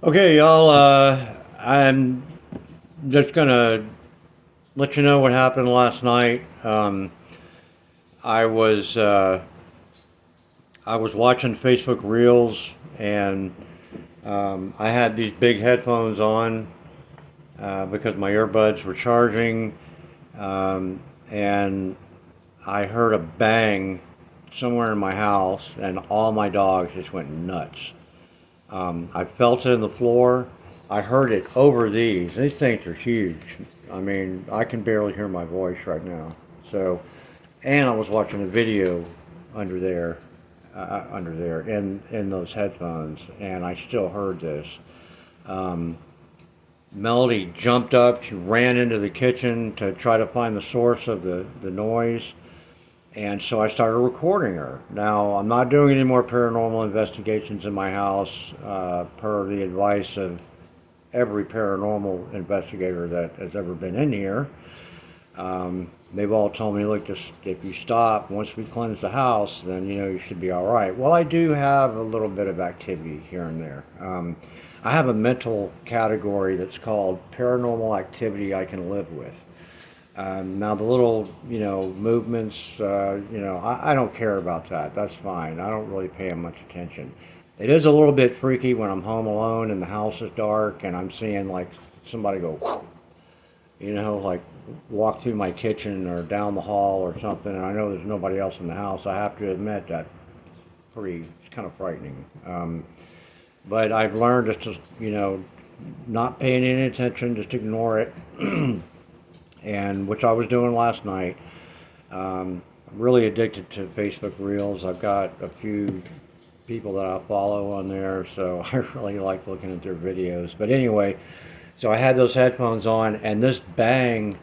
Okay, y'all. I'm just gonna let you know what happened last night. I was uh, I was watching Facebook Reels, and I had these big headphones on because my earbuds were charging, um, and I heard a bang somewhere in my house, and all my dogs just went nuts. I felt it in the floor. I heard it over these. These things are huge. I mean, I can barely hear my voice right now. So, and I was watching a video under there, in those headphones, and I still heard this. Um, Melody jumped up. She ran into the kitchen to try to find the source of the noise. And so I started recording her. Now, I'm not doing any more paranormal investigations in my house, per the advice of every paranormal investigator that has ever been in here. They've all told me, look, just if you stop, once we cleanse the house, then you should be all right. Well, I do have a little bit of activity here and there. I have a mental category that's called paranormal activity I can live with. Now the little, movements, I don't care about that. That's fine. I don't really pay them much attention. It is a little bit freaky when I'm home alone and the house is dark and I'm seeing like somebody go, whoosh, like walk through my kitchen or down the hall or something, and I know there's nobody else in the house. I have to admit that it's kind of frightening. But I've learned just to, not paying any attention, just ignore it. And which I was doing last night. I'm really addicted to Facebook Reels. I've got a few people that I follow on there, so I really like looking at their videos. But anyway, so I had those headphones on, and this bang,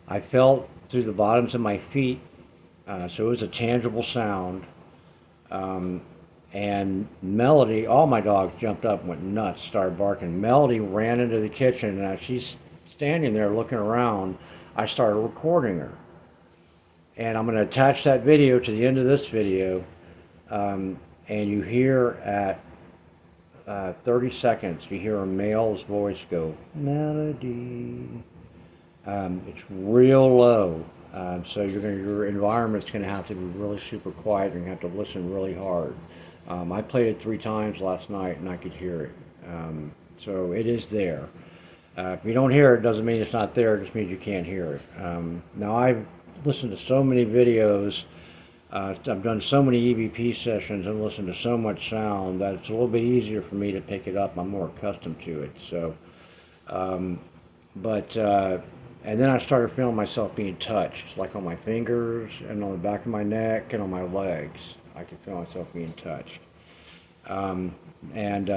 I felt through the bottoms of my feet, so it was a tangible sound. Um, and Melody, all my dogs jumped up and went nuts, started barking. Melody ran into the kitchen, and as she's standing there looking around, I started recording her. And I'm going to attach that video to the end of this video. And you hear at 30 seconds, you hear a male's voice go, Melody. It's real low. So your environment's going to have to be really super quiet and you have to listen really hard. I played it 3 times last night and I could hear it. So it is there. If you don't hear it, doesn't mean it's not there. It just means you can't hear it. Now, I've listened to so many videos. I've done so many EVP sessions and listened to so much sound that it's a little bit easier for me to pick it up. I'm more accustomed to it. So, and then I started feeling myself being touched, like on my fingers and on the back of my neck and on my legs. I could feel myself being touched. And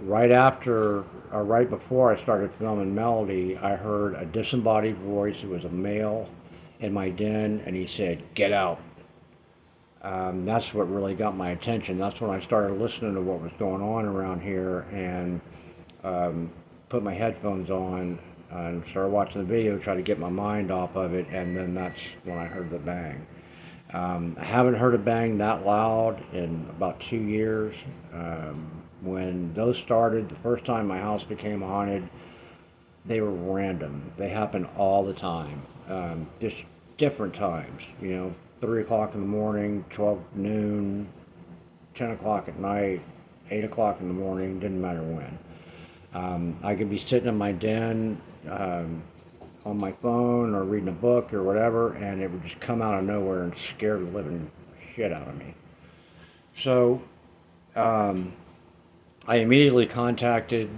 right after, or right before I started filming Melody, I heard a disembodied voice. It was a male in my den, and he said, "Get out." That's what really got my attention. That's when I started listening to what was going on around here and put my headphones on and started watching the video, try to get my mind off of it, and then that's when I heard the bang. I haven't heard a bang that loud in about 2 years. When those started, the first time my house became haunted, they were random. They happened all the time, just different times. 3 o'clock in the morning, 12 noon, 10 o'clock at night, 8 o'clock in the morning, didn't matter when. I could be sitting in my den on my phone or reading a book or whatever, and it would just come out of nowhere and scare the living shit out of me. So I immediately contacted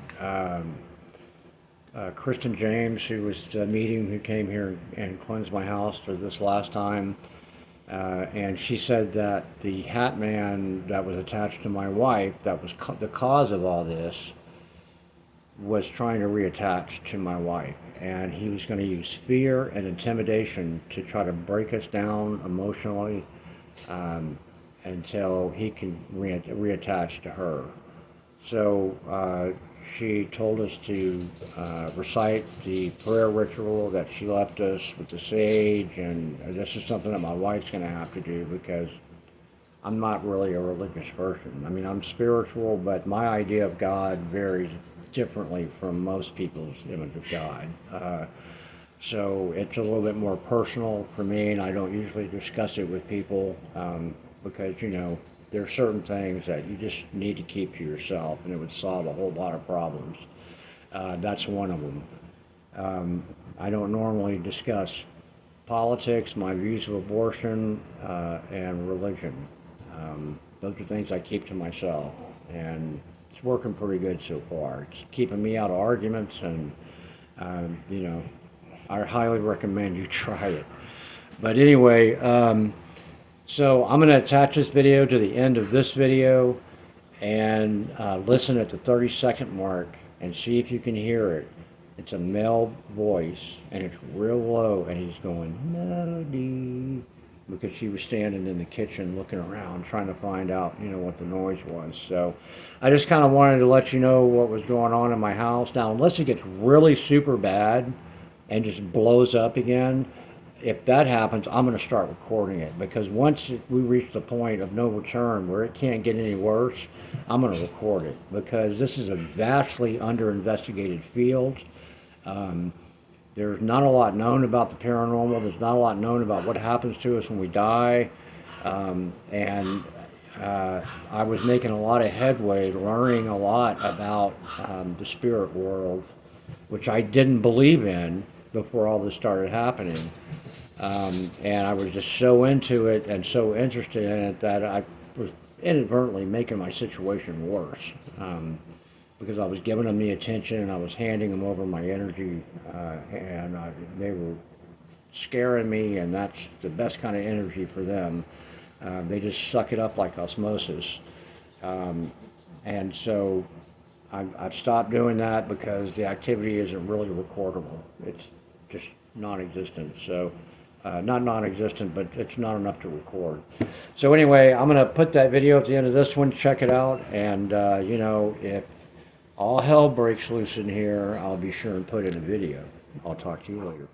Kristen James, who was the medium who came here and cleansed my house for this last time. And she said that the hat man that was attached to my wife, that was the cause of all this, was trying to reattach to my wife. And he was going to use fear and intimidation to try to break us down emotionally until he can reattach to her. So she told us to recite the prayer ritual that she left us with the sage, and this is something that my wife's going to have to do because I'm not really a religious person. I mean, I'm spiritual, but my idea of God varies differently from most people's image of God. So it's a little bit more personal for me, and I don't usually discuss it with people because, you know, there are certain things that you just need to keep to yourself, and it would solve a whole lot of problems. That's one of them. I don't normally discuss politics, my views of abortion, and religion. Those are things I keep to myself, and it's working pretty good so far. It's keeping me out of arguments, and you know, I highly recommend you try it. But anyway, so I'm going to attach this video to the end of this video and listen at the 30-second mark and see if you can hear it. It's a male voice, and it's real low, and he's going, Melody, because she was standing in the kitchen looking around trying to find out, you know, what the noise was. So I just kind of wanted to let you know what was going on in my house. Now, unless it gets really super bad and just blows up again, if that happens, I'm going to start recording it, because once we reach the point of no return where it can't get any worse, I'm going to record it, because this is a vastly under-investigated field. There's not a lot known about the paranormal. There's not a lot known about what happens to us when we die. And I was making a lot of headway, learning a lot about the spirit world, which I didn't believe in before all this started happening. And I was just so into it and so interested in it that I was inadvertently making my situation worse. Because I was giving them the attention, and I was handing them over my energy, and they were scaring me, and that's the best kind of energy for them. They just suck it up like osmosis. And so I've stopped doing that because the activity isn't really recordable. It's just non-existent. So not non-existent, but it's not enough to record. So anyway, I'm going to put that video at the end of this one. Check it out, and you know, if all hell breaks loose in here, I'll be sure and put in a video. I'll talk to you later.